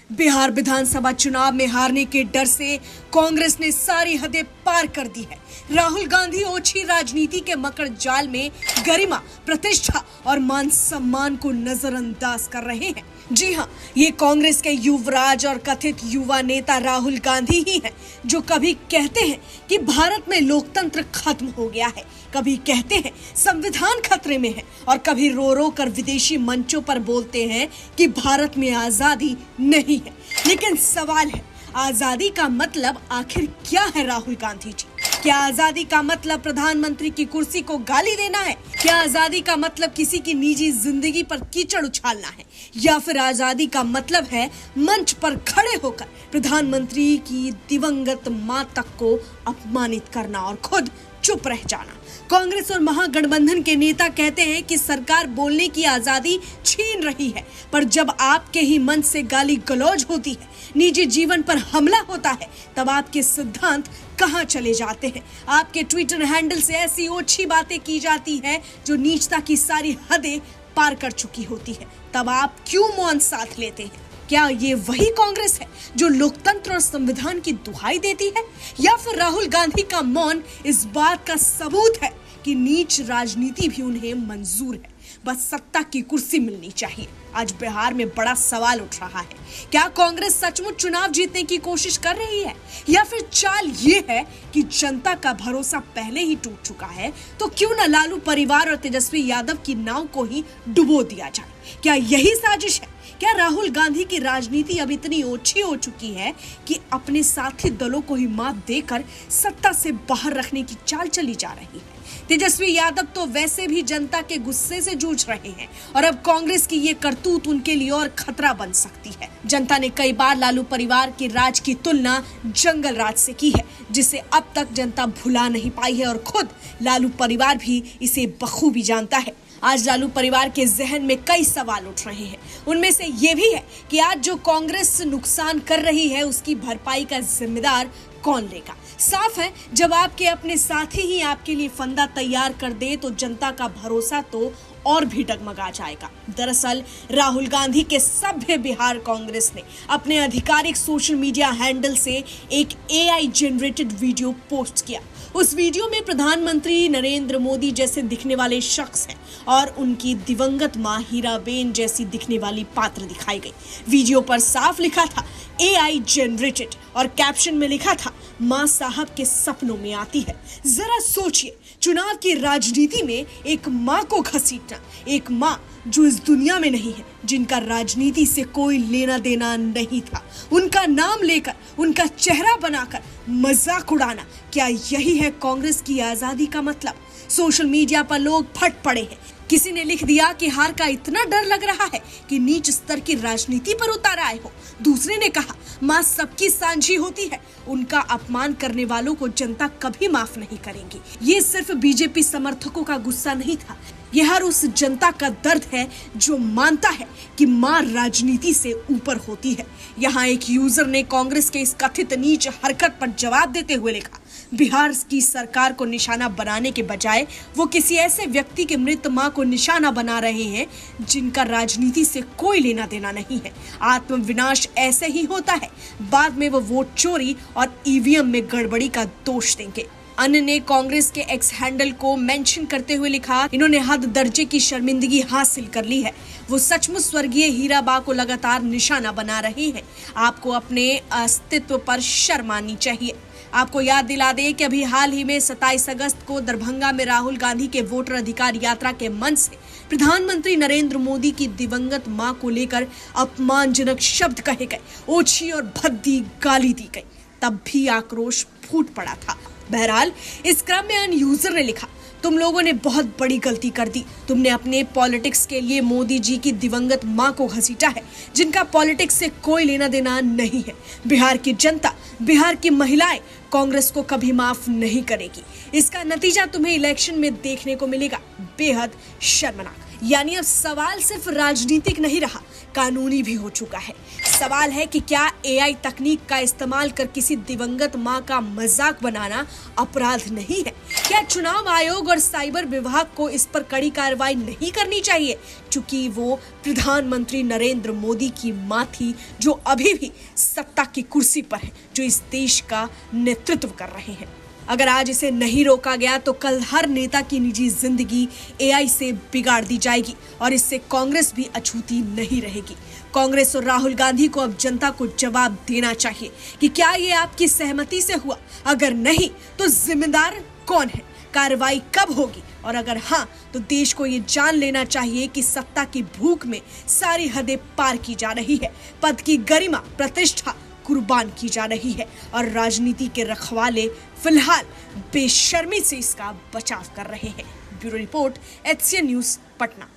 बिहार विधानसभा चुनाव में हारने के डर से कांग्रेस ने सारी हदें पार कर दी है। राहुल गांधी ओछी राजनीति के मकर जाल में गरिमा, प्रतिष्ठा और मान सम्मान को नजरअंदाज कर रहे हैं। जी हां, ये कांग्रेस के युवराज और कथित युवा नेता राहुल गांधी ही हैं, जो कभी कहते हैं कि भारत में लोकतंत्र खत्म हो गया है, कभी कहते हैं संविधान खतरे में है और कभी रो रो कर विदेशी मंचों पर बोलते हैं कि भारत में आजादी नहीं है। लेकिन सवाल है, आजादी का मतलब आखिर क्या है राहुल गांधी जी? क्या आजादी का मतलब प्रधानमंत्री की कुर्सी को गाली देना है? क्या आजादी का मतलब किसी की निजी जिंदगी पर कीचड़ उछालना है? या फिर आजादी का मतलब है मंच पर खड़े होकर प्रधानमंत्री की दिवंगत मां तक को अपमानित करना और खुद चुप रह जाना? कांग्रेस और महागठबंधन के नेता कहते हैं कि सरकार बोलने की आजादी छीन रही है, पर जब आपके ही मन से गाली गलौज होती है, निजी जीवन पर हमला होता है, तब आपके सिद्धांत कहां चले जाते हैं? आपके ट्विटर हैंडल से ऐसी ओछी बातें की जाती है जो नीचता की सारी हदें पार कर चुकी होती है, तब आप क्यों मौन साथ लेते हैं? क्या ये वही कांग्रेस है जो लोकतंत्र और संविधान की दुहाई देती है, या फिर राहुल गांधी का मौन इस बात का सबूत है कि नीच राजनीति भी उन्हें मंजूर है, बस सत्ता की कुर्सी मिलनी चाहिए? आज बिहार में बड़ा सवाल उठ रहा है, क्या कांग्रेस सचमुच चुनाव जीतने की कोशिश कर रही है, या फिर चाल ये है कि जनता का भरोसा पहले ही टूट चुका है, तो क्यों न लालू परिवार और तेजस्वी यादव की नाव को ही डुबो दिया जाए? क्या यही साजिश है? क्या राहुल गांधी की राजनीति अब इतनी ओछी हो चुकी है कि अपने साथी दलों को ही मात देकर सत्ता से बाहर रखने की चाल चली जा रही है? तेजस्वी यादव तो वैसे भी जनता के गुस्से से जूझ रहे हैं और अब कांग्रेस की ये करतूत उनके लिए और खतरा बन सकती है। जनता ने कई बार लालू परिवार के राज की तुलना जंगल राज से की है, जिसे अब तक जनता भुला नहीं पाई है और खुद लालू परिवार भी इसे बखूबी जानता है। आज लालू परिवार के जहन में कई सवाल उठ रहे हैं। उनमें से ये भी है कि आज जो कांग्रेस नुकसान कर रही है, उसकी भरपाई का जिम्मेदार कौन लेगा? साफ है, जब आपके अपने साथी ही आपके लिए फंदा तैयार कर दे तो जनता का भरोसा तो और भी डगमगा जाएगा। दरअसल राहुल गांधी के सभ्य बिहार कांग्रेस ने अपने आधिकारिक सोशल मीडिया हैंडल से एक AI जनरेटेड वीडियो पोस्ट किया। उस वीडियो में प्रधानमंत्री नरेंद्र मोदी जैसे दिखने वाले शख्स हैं और उनकी दिवंगत मां हीराबेन जैसी दिखने वाली पात्र दिखाई गई। वीडियो पर साफ लिखा था AI जनरेटेड और कैप्शन में लिखा था मां साहब के सपनों में आती है। जरा सोचिए, चुनाव की राजनीति में एक मां को घसीटना, एक मां जो इस दुनिया में नहीं है, जिनका राजनीति से कोई लेना देना नहीं था, उनका नाम लेकर, उनका चेहरा बनाकर मजाक उड़ाना, क्या यही है कांग्रेस की आजादी का मतलब? सोशल मीडिया पर लोग फट पड़े हैं। किसी ने लिख दिया कि हार का इतना डर लग रहा है कि नीच स्तर की राजनीति पर उतार आए हो। दूसरे ने कहा मां सबकी सांझी होती है, उनका अपमान करने वालों को जनता कभी माफ नहीं करेंगी। ये सिर्फ बीजेपी समर्थकों का गुस्सा नहीं था, यह हर उस जनता का दर्द है जो मानता है कि मां राजनीति से ऊपर होती है। यहाँ एक यूजर ने कांग्रेस के इस कथित नीच हरकत पर जवाब देते हुए लिखा, बिहार की सरकार को निशाना बनाने के बजाय वो किसी ऐसे व्यक्ति की मृत मां को निशाना बना रहे हैं जिनका राजनीति से कोई लेना देना नहीं है। आत्मविनाश ऐसे ही होता है, बाद में वो वोट चोरी और EVM में गड़बड़ी का दोष देंगे। अन्य ने कांग्रेस के एक्स हैंडल को मेंशन करते हुए लिखा, इन्होंने हद दर्जे की शर्मिंदगी हासिल कर ली है। वो सचमुच स्वर्गीय हीराबा को लगातार निशाना बना रहे हैं। आपको अपने अस्तित्व पर शर्म आनी चाहिए। आपको याद दिला दे कि अभी हाल ही में 27 अगस्त को दरभंगा में राहुल गांधी के वोटर अधिकार यात्रा के मंच से प्रधानमंत्री नरेंद्र मोदी की दिवंगत मां को लेकर अपमानजनक शब्द कहे गए, ओछी और भद्दी गाली दी गई, तब भी आक्रोश फूट पड़ा था। बहरहाल इस क्रम में अन्य यूजर ने लिखा, तुम लोगों ने बहुत बड़ी गलती कर दी। तुमने अपने पॉलिटिक्स के लिए मोदी जी की दिवंगत मां को घसीटा है, जिनका पॉलिटिक्स से कोई लेना देना नहीं है। बिहार की जनता, बिहार की महिलाएं कांग्रेस को कभी माफ नहीं करेगी। इसका नतीजा तुम्हें इलेक्शन में देखने को मिलेगा, बेहद शर्मनाक। यानी अब सवाल सिर्फ राजनीतिक नहीं रहा, कानूनी भी हो चुका है। सवाल है कि क्या एआई तकनीक का इस्तेमाल कर किसी दिवंगत मां का मजाक बनाना अपराध नहीं है? क्या चुनाव आयोग और साइबर विभाग को इस पर कड़ी कार्रवाई नहीं करनी चाहिए, क्योंकि वो प्रधानमंत्री नरेंद्र मोदी की मां थी, जो अभी भी सत्ता की कुर्सी पर है, जो इस देश का नेतृत्व कर रहे हैं। अगर आज इसे नहीं रोका गया तो कल हर नेता की निजी जिंदगी एआई से बिगाड़ दी जाएगी और इससे कांग्रेस भी अछूती नहीं रहेगी। कांग्रेस और राहुल गांधी को अब जनता को जवाब देना चाहिए कि क्या ये आपकी सहमति से हुआ? अगर नहीं तो जिम्मेदार कौन है? कार्रवाई कब होगी? और अगर हाँ तो देश को ये जान लेना चाहिए कि सत्ता की भूख में सारी हदें पार की जा रही है, पद की गरिमा प्रतिष्ठा कुर्बान की जा रही है और राजनीति के रखवाले फिलहाल बेशर्मी से इसका बचाव कर रहे हैं। Bureau report, HCN news, Patna.